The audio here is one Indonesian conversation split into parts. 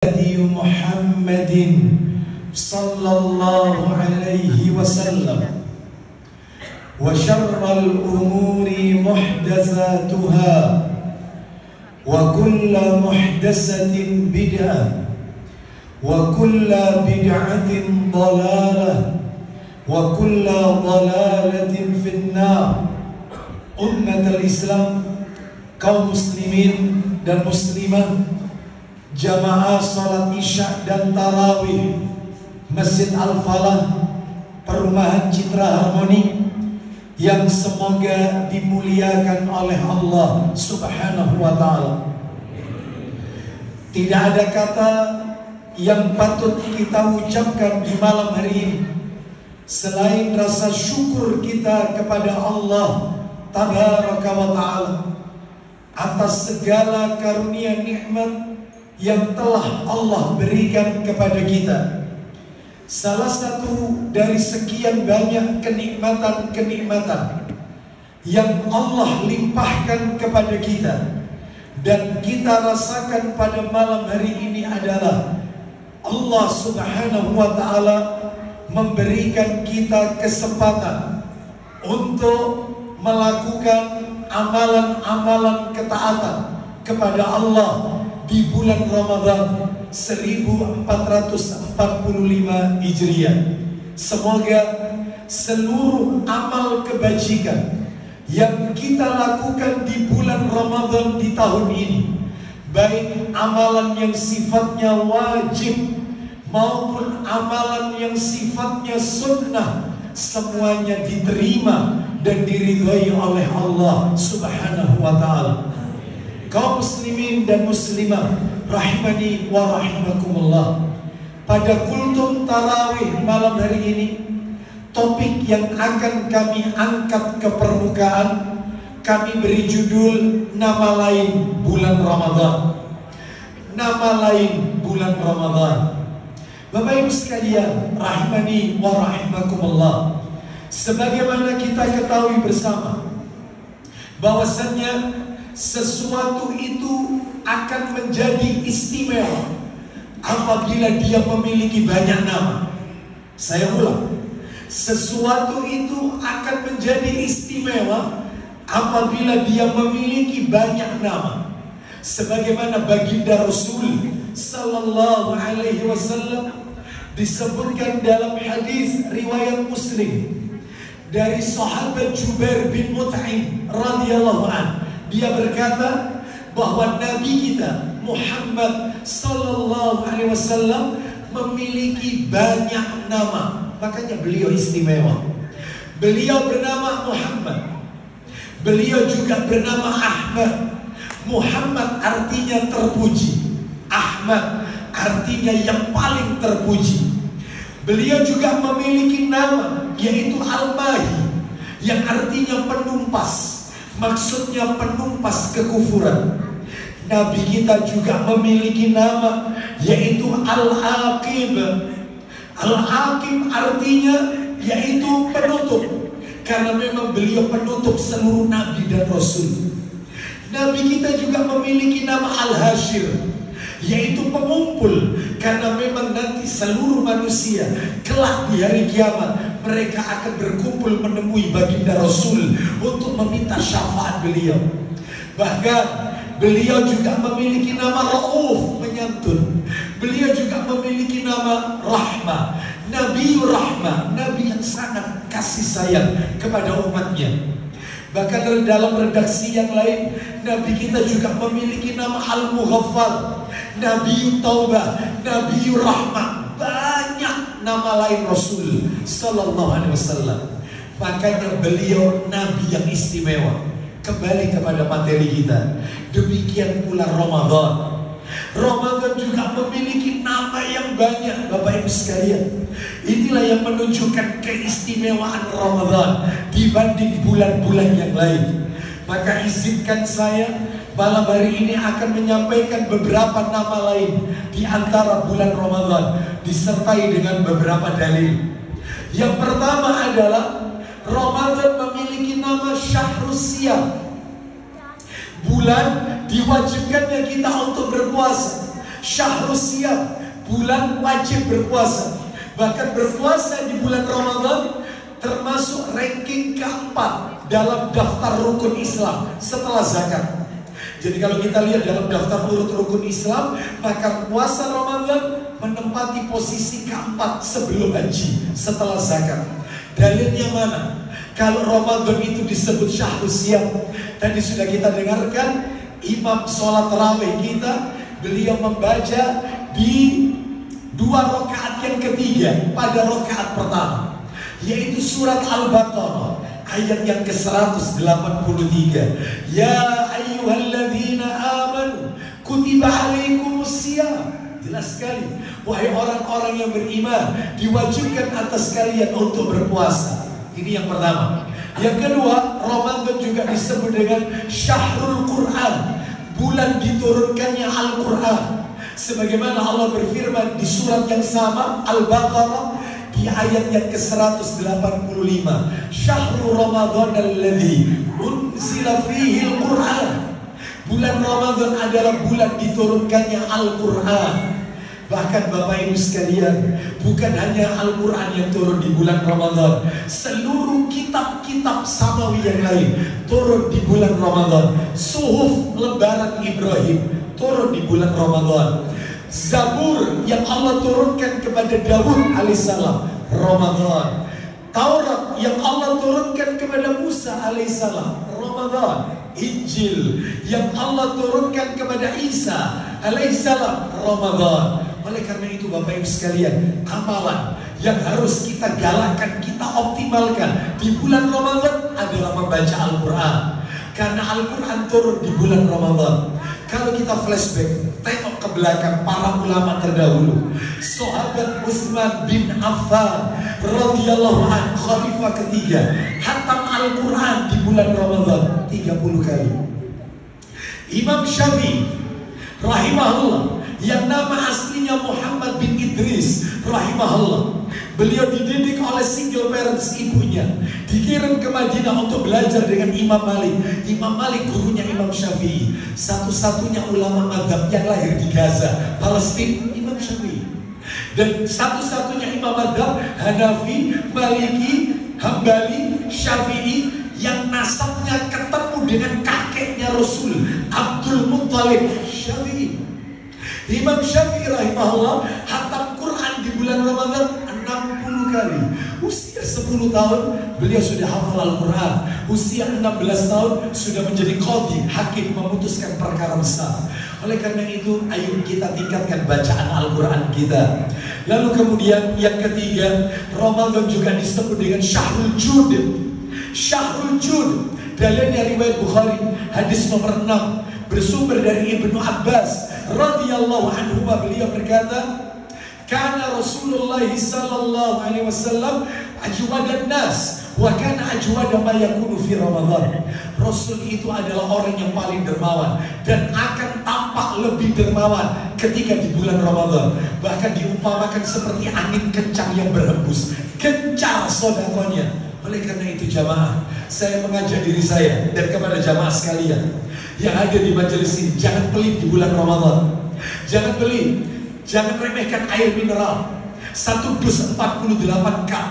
هدي محمد صلى الله عليه وسلم وشر الأمور محدثاتها وكل محدثة بدعة وكل بدعة ضلالة وكل ضلالة في النار. Ummatul Islam, kaum muslimin dan muslimah, jamaah salat isya dan tarawih Masjid Al-Falah Perumahan Citra Harmoni yang semoga dimuliakan oleh Allah Subhanahu wa ta'ala. Tidak ada kata yang patut kita ucapkan di malam hari ini selain rasa syukur kita kepada Allah Tabaraka wa ta'ala atas segala karunia nikmat yang telah Allah berikan kepada kita. Salah satu dari sekian banyak kenikmatan yang Allah limpahkan kepada kita dan kita rasakan pada malam hari ini adalah Allah Subhanahu wa ta'ala memberikan kita kesempatan untuk melakukan amalan-amalan ketaatan kepada Allah di bulan Ramadan 1445 Hijriah. Semoga seluruh amal kebajikan yang kita lakukan di bulan Ramadan di tahun ini, baik amalan yang sifatnya wajib maupun amalan yang sifatnya sunnah, semuanya diterima dan diridhai oleh Allah Subhanahu wa ta'ala. Kaum muslimin dan muslimah rahimani wa rahimakumullah, pada kultum tarawih malam hari ini, topik yang akan kami angkat ke permukaan kami beri judul nama lain bulan Ramadan. Nama lain bulan Ramadan. Bapak Ibu sekalian rahimani wa rahimakumullah, sebagaimana kita ketahui bersama bahwasannya sesuatu itu akan menjadi istimewa apabila dia memiliki banyak nama. Saya ulang, sesuatu itu akan menjadi istimewa apabila dia memiliki banyak nama. Sebagaimana baginda Rasul sallallahu alaihi wasallam disebutkan dalam hadis riwayat Muslim dari sahabat Jubair bin Mut'im radhiyallahu anhu. Dia berkata bahwa Nabi kita Muhammad sallallahu alaihi wasallam memiliki banyak nama, makanya beliau istimewa. Beliau bernama Muhammad, beliau juga bernama Ahmad. Muhammad artinya terpuji, Ahmad artinya yang paling terpuji. Beliau juga memiliki nama yaitu Al-Mahi, yang artinya penumpas, maksudnya penumpas kekufuran. Nabi kita juga memiliki nama yaitu Al-Aqib. Al-Aqib artinya yaitu penutup, karena memang beliau penutup seluruh Nabi dan Rasul. Nabi kita juga memiliki nama Al-Hashir, yaitu pengumpul, karena memang nanti seluruh manusia kelak di hari kiamat mereka akan berkumpul menemui baginda Rasul untuk meminta syafaat beliau. Bahkan beliau juga memiliki nama Rauf, menyantun. Beliau juga memiliki nama Rahmah, Nabiur Rahmah, Nabi yang sangat kasih sayang kepada umatnya. Bahkan dalam redaksi yang lain, Nabi kita juga memiliki nama Al-Mughaffal, Nabiul Taubah, Nabiur Rahmah. Banyak nama lain Rasul sallallahu alaihi wasallam. Makanya beliau Nabi yang istimewa. Kembali kepada materi kita, demikian pula Ramadan. Ramadan juga memiliki nama yang banyak, Bapak Ibu sekalian. Inilah yang menunjukkan keistimewaan Ramadan dibanding bulan-bulan yang lain. Maka izinkan saya malam hari ini akan menyampaikan beberapa nama lain di antara bulan Ramadan, disertai dengan beberapa dalil. Yang pertama adalah Ramadan memiliki nama Syahrus Siyam, bulan diwajibkannya kita untuk berpuasa. Syahrus Siyam, bulan wajib berpuasa. Bahkan berpuasa di bulan Ramadan termasuk ranking keempat dalam daftar rukun Islam setelah zakat. Jadi kalau kita lihat dalam daftar urut rukun Islam, maka puasa Ramadan menempati posisi keempat sebelum haji setelah zakat. Dalilnya mana? Kalau Ramadan itu disebut Syahrus Siyam, tadi sudah kita dengarkan imam sholat tarawih kita, beliau membaca di 2 rakaat yang ketiga pada rakaat pertama, yaitu surat Al-Baqarah ayat yang ke-183. Ya ayyuhalladzina amanu kutiba alaikumusiyam. Jelas sekali, wahai orang-orang yang beriman, diwajibkan atas kalian untuk berpuasa. Ini yang pertama. Yang kedua, Ramadan juga disebut dengan Syahrul Quran, bulan diturunkannya Al-Quran. Sebagaimana Allah berfirman di surat yang sama, Al-Baqarah, di ayat yang ke-185, Syahrul Ramadan alladzi unzila fihi al-Quran. Bulan Ramadan adalah bulan diturunkannya Al-Quran. Bahkan Bapak Ibu sekalian, bukan hanya Al-Quran yang turun di bulan Ramadan, seluruh kitab-kitab samawi yang lain turun di bulan Ramadan. Suhuf lembaran Ibrahim turun di bulan Ramadan. Zabur yang Allah turunkan kepada Daud alaihissalam, Ramadan. Taurat yang Allah turunkan kepada Musa alaihissalam, Ramadan. Injil yang Allah turunkan kepada Isa alaihissalam, Ramadan. Oleh karena itu Bapak Ibu sekalian, amalan yang harus kita galakkan, kita optimalkan di bulan Ramadan adalah membaca Al-Quran. Karena Al-Quran turun di bulan Ramadan. Kalau kita flashback, tengok ke belakang para ulama terdahulu. Sahabat Utsman bin Affan radhiyallahu anhu, khalifah ketiga, khatam Al-Quran di bulan Ramadan 30 kali. Imam Syafi'i rahimahullah, yang nama aslinya Muhammad bin Idris rahimahullah, beliau dididik oleh single parents ibunya, dikirim ke Madinah untuk belajar dengan Imam Malik. Imam Malik gurunya Imam Syafi'i, satu-satunya ulama mazhab yang lahir di Gaza, Palestina, Imam Syafi'i. Dan satu-satunya imam mazhab Hanafi, Maliki, Hambali, Syafi'i yang nasabnya ketemu dengan kakeknya Rasul, Abdul Muttalib, Syafi'i. Imam Syafi'i rahimahullah khatam Quran di bulan Ramadan 60 kali. Usia 10 tahun beliau sudah hafal Al-Quran. Usia 16 tahun sudah menjadi qadhi, hakim, memutuskan perkara besar. Oleh karena itu, ayo kita tingkatkan bacaan Al-Quran kita. Lalu kemudian yang ketiga, Ramadan juga disebut dengan Syahrul Jud. Syahrul Jud, dalilnya riwayat Bukhari, hadis nomor 6, bersumber dari Ibnu Abbas radhiyallahu anhu, beliau berkata, kana Rasulullah sallallahu alaihi wasallam ajwadan nas wa kana ajwada ma yakunu fi Ramadan. Rasul itu adalah orang yang paling dermawan dan akan tampak lebih dermawan ketika di bulan Ramadan. Bahkan diumpamakan seperti angin kencang yang berhembus, gencar sedekahnya. Oleh karena itu jamaah, saya mengajak diri saya dan kepada jamaah sekalian yang ada di majelis ini, jangan pelit di bulan Ramadan. Jangan pelit, jangan remehkan air mineral. Satu dus 48 cup,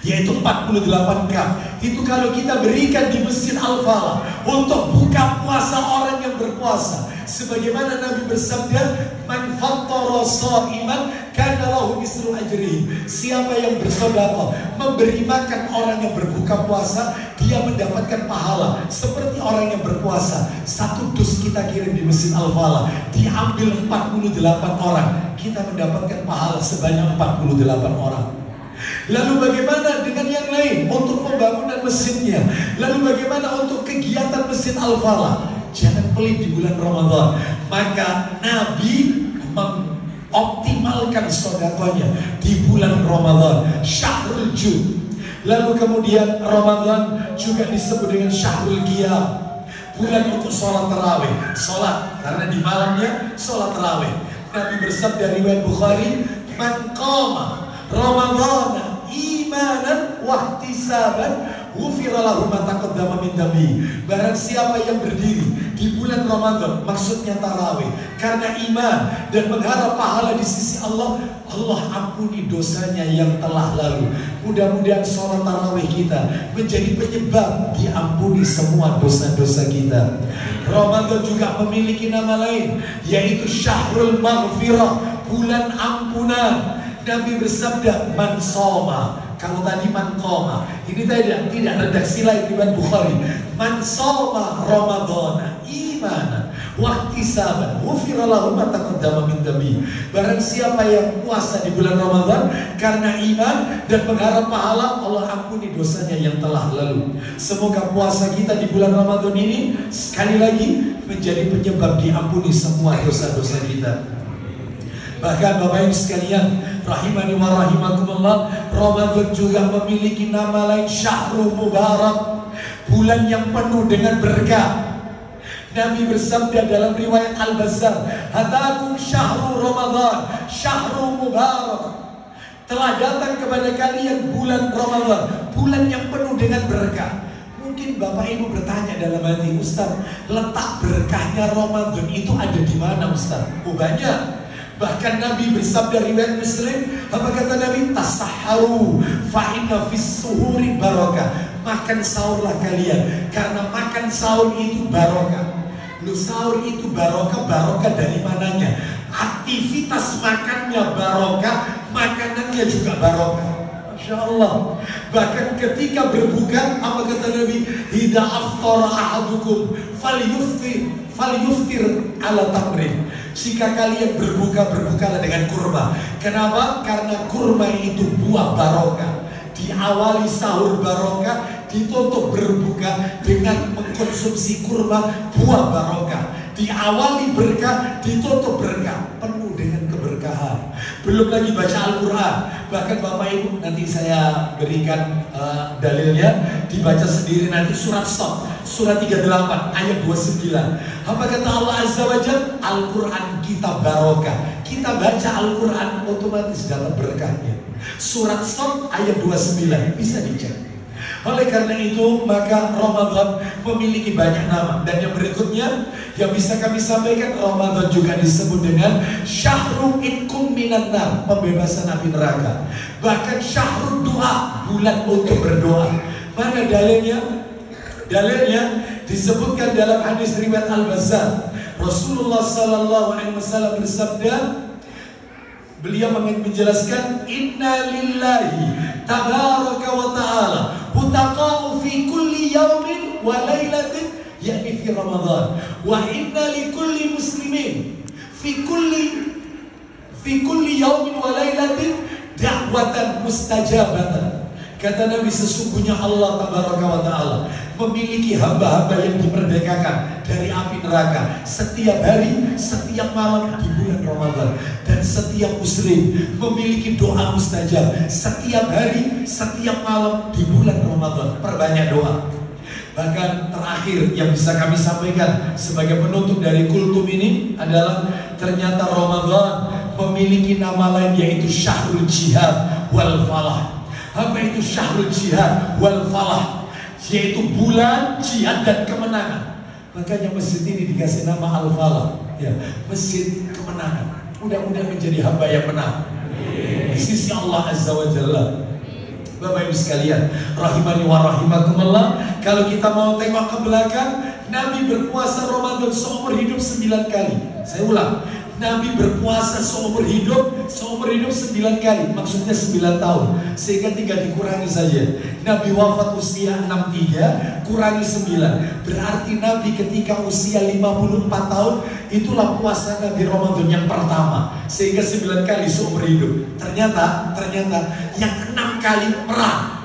yaitu 48 cup. Itu kalau kita berikan di Masjid Al-Falah untuk buka puasa orang yang berpuasa. Sebagaimana Nabi bersabda, man fattara sha'iman kana lahu mislu ajrihi. Siapa yang bersedekah, memberi makan orang yang berbuka puasa, dia mendapatkan pahala seperti orang yang berpuasa. Satu dus kita kirim di Masjid Al-Falah, diambil 48 orang, kita mendapatkan pahala sebanyak 48 orang. Lalu bagaimana dengan yang lain untuk pembangunan masjidnya? Lalu bagaimana untuk kegiatan Masjid Al-Falah? Jangan pelit di bulan Ramadan. Maka Nabi mengoptimalkan sedekahnya di bulan Ramadan, Syahrul Jud. Lalu kemudian Ramadan juga disebut dengan Syahrul Qiyam, bulan untuk sholat tarawih. Sholat, karena di malamnya sholat tarawih. Nabi bersabda riwayat Bukhari, man qama Ramadana imanan wa ihtisaban ghufira lahu ma taqaddama min dhanbi. Barang siapa yang berdiri di bulan Ramadan, maksudnya tarawih, karena iman dan mengharap pahala di sisi Allah, Allah ampuni dosanya yang telah lalu. Mudah-mudahan sholat tarawih kita menjadi penyebab diampuni semua dosa-dosa kita. Ramadan juga memiliki nama lain, yaitu Syahrul Maghfirah, bulan ampunan. Nabi bersabda, man soma. Kalau tadi man qoma, ini tidak redaksi lain riwayat Bukhari. Man soma Ramadan imanan wa ihtisaban ghufira lahu ma taqaddama min dhanbi. Barang siapa yang puasa di bulan Ramadan karena iman dan mengharap pahala, Allah ampuni dosanya yang telah lalu. Semoga puasa kita di bulan Ramadan ini sekali lagi menjadi penyebab diampuni semua dosa-dosa kita. Bahkan Bapak Ibu sekalian, rahimani wa rahimakumullah, Ramadan juga memiliki nama lain, Syahrul Mubarak, bulan yang penuh dengan berkah. Nabi bersabda dalam riwayat Al-Bazzar, hatakum syahrul Ramadan, Syahrul Mubarak. Telah datang kepada kalian bulan Ramadan, bulan yang penuh dengan berkah. Mungkin Bapak Ibu bertanya dalam hati, Ustaz, letak berkahnya Ramadan itu ada di mana, Ustaz? Oh, banyak. Bahkan Nabi bersabda riwayat Muslim, apa kata Nabi? Tasahharu fa inna fis suhuri barakah. Makan sahurlah kalian, karena makan sahur itu barokah. Lu sahur itu barokah, barokah dari mananya? Aktivitas makannya barokah, makanannya juga barokah. Masya Allah. Bahkan ketika berbuka, apa kata Nabi? Idza aftara ahadukum falyuftir ala tamrin. Jika kalian berbukalah dengan kurma. Kenapa? Karena kurma itu buah barokah. Diawali sahur barokah, ditutup berbuka dengan mengkonsumsi kurma, buah barokah. Diawali berkah, ditutup berkah, penuh dengan keberkahan. Belum lagi baca Al-Quran. Bahkan Bapak Ibu nanti saya berikan dalilnya, dibaca sendiri nanti surat Stop, surat 38 ayat 29. Apa kata Allah Azza wa Jalla? Al-Quran kita barokah. Kita baca Al-Quran otomatis dapat berkahnya. Surat Stop ayat 29, bisa dicek. Oleh karena itu maka Ramadan memiliki banyak nama. Dan yang berikutnya yang bisa kami sampaikan, Ramadan juga disebut dengan Syahrul Itqum minan nar, pembebasan api neraka. Bahkan Syahrul Doa, bulan untuk berdoa. Mana dalilnya? Dalilnya disebutkan dalam hadis riwayat Al-Bazzar. Rasulullah sallallahu alaihi wasallam bersabda, beliau menjelaskan, inna lillahi tabaraka wa ta'ala hutaqa'u fi kulli yawmin wa laylatin, yakni fi Ramadan, wa inna li kulli muslimin fi kulli yawmin wa laylatin da'watan mustajabatan. Kata Nabi, sesungguhnya Allah tabaraka wa ta'ala memiliki hamba-hamba yang diperdekakan dari api neraka setiap hari, setiap malam di bulan Ramadan. Dan setiap muslim memiliki doa mustajab setiap hari, setiap malam di bulan Ramadan. Perbanyak doa. Bahkan terakhir yang bisa kami sampaikan sebagai penutup dari kultum ini adalah ternyata Ramadan memiliki nama lain, yaitu Syahrul Jihad wal Falah. Apa itu Syahrul Jihad wal Falah? Yaitu bulan jihad dan kemenangan. Makanya masjid ini dikasih nama Al-Falah, ya, masjid kemenangan. Mudah-mudahan menjadi hamba yang menang di sisi Allah Azza wa Jalla. Bapak Ibu sekalian, rahimani wa rahimakumullah, kalau kita mau tengok ke belakang, Nabi berpuasa Ramadan seumur hidup 9 kali. Saya ulang, Nabi berpuasa seumur hidup 9 kali, maksudnya 9 tahun, sehingga tinggal dikurangi saja. Nabi wafat usia 63, kurangi 9, berarti Nabi ketika usia 54 tahun, itulah puasa Nabi Ramadan yang pertama, sehingga 9 kali seumur hidup. Ternyata yang 6 kali perang.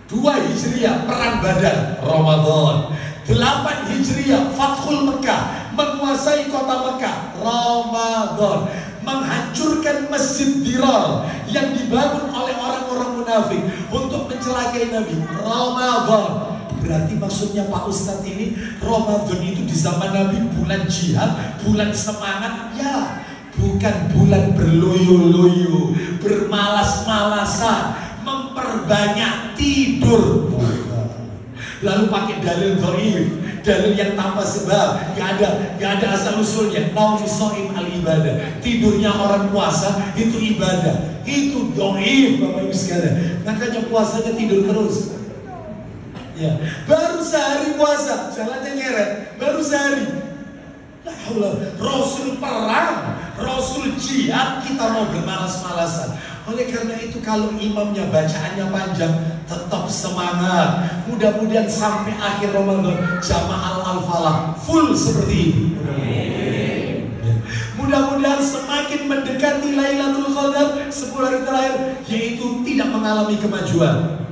2 Hijriah perang Badar, Ramadan. 8 Hijriah Fathul Mekah, menguasai kota Mekah, Ramadan. Menghancurkan Masjid Dirar yang dibangun oleh orang-orang munafik untuk mencelakai Nabi, Ramadan. Berarti maksudnya Pak Ustadz ini, Ramadan itu di zaman Nabi bulan jihad, bulan semangat, ya, bukan bulan berloyo-loyo, bermalas-malasan, memperbanyak tidur, bukan. lalu pakai dalil dhaif, dalil yang tanpa sebab, gak ada asal usulnya. Naumu shaim al ibadah, tidurnya orang puasa itu ibadah, itu dhaif Bapak Ibu sekalian. Makanya puasanya tidur terus. Ya, baru sehari puasa, jalannya nyeret, baru sehari. Rasul perang, Rasul jihad, kita mau bermalas-malasan. Oleh karena itu kalau imamnya bacaannya panjang, tetap semangat. Mudah-mudahan sampai akhir Ramadan Jama'al Al-Falah full seperti ini. Mudah-mudahan semakin mendekati Lailatul Qadar 10 hari terakhir, yaitu tidak mengalami kemajuan.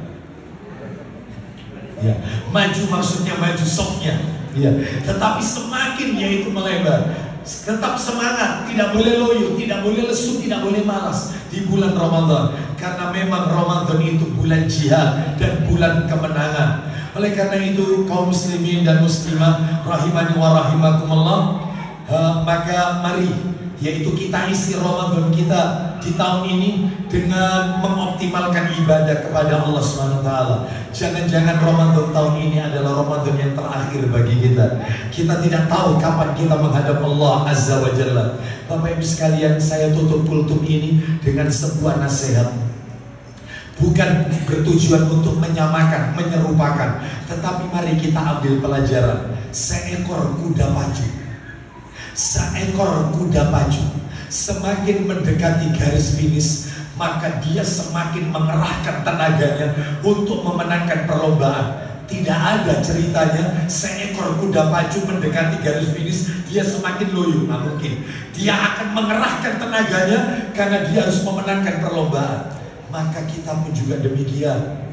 Ya, maju maksudnya maju softnya. Ya, tetapi semakin yaitu melebar. Tetap semangat, tidak boleh loyo, tidak boleh lesu, tidak boleh malas di bulan Ramadan. Karena memang Ramadan itu bulan jihad dan bulan kemenangan. Oleh karena itu kaum muslimin dan muslimah rahimani wa rahimakumullah, maka mari yaitu kita isi Ramadan kita di tahun ini dengan mengoptimalkan ibadah kepada Allah SWT. Jangan-jangan Ramadan tahun ini adalah Ramadan yang terakhir bagi kita. Kita tidak tahu kapan kita menghadap Allah Azza wa Jalla. Bapak Ibu sekalian, saya tutup kultum ini dengan sebuah nasihat. Bukan bertujuan untuk menyamakan, menyerupakan, tetapi mari kita ambil pelajaran. Seekor kuda pacu semakin mendekati garis finish, maka dia semakin mengerahkan tenaganya untuk memenangkan perlombaan. Tidak ada ceritanya seekor kuda pacu mendekati garis finish dia semakin loyo, nggak mungkin. Dia akan mengerahkan tenaganya karena dia harus memenangkan perlombaan. Maka kita pun juga demikian.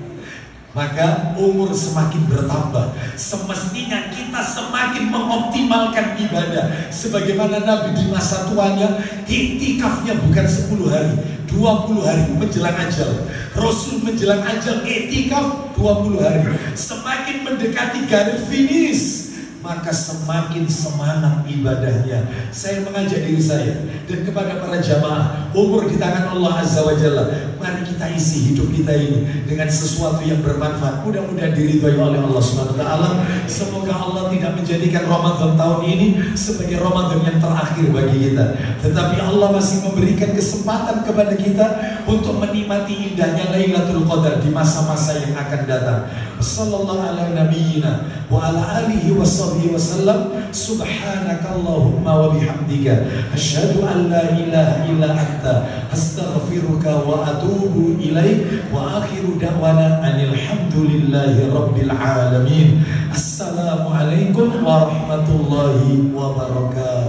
Maka umur semakin bertambah, semestinya kita semakin mengoptimalkan ibadah. Sebagaimana Nabi di masa tuanya iktikafnya bukan 10 hari, 20 hari menjelang ajal. Rasul menjelang ajal iktikaf 20 hari. Semakin mendekati garis finish, maka semakin semangat ibadahnya. Saya mengajak diri saya dan kepada para jamaah, umur di tangan Allah Azza wa Jalla. Mari kita isi hidup kita ini dengan sesuatu yang bermanfaat. Mudah-mudahan diridhai oleh Allah SWT. Semoga Allah tidak menjadikan Ramadan tahun ini sebagai Ramadan yang terakhir bagi kita, tetapi Allah masih memberikan kesempatan kepada kita untuk menikmati indahnya Lailatul Qadar di masa-masa yang akan datang. Sallallahu ala nabiyyina wa ala alihi wa sahbihi wasallam. Subhanakallahumma wa bihamdika asyhadu an la ilaha illa anta astaghfiruka wa atubu ilaik. Wa akhiru da'wana anil hamdulillahi rabbil alamin. Assalamualaikum warahmatullahi wabarakatuh.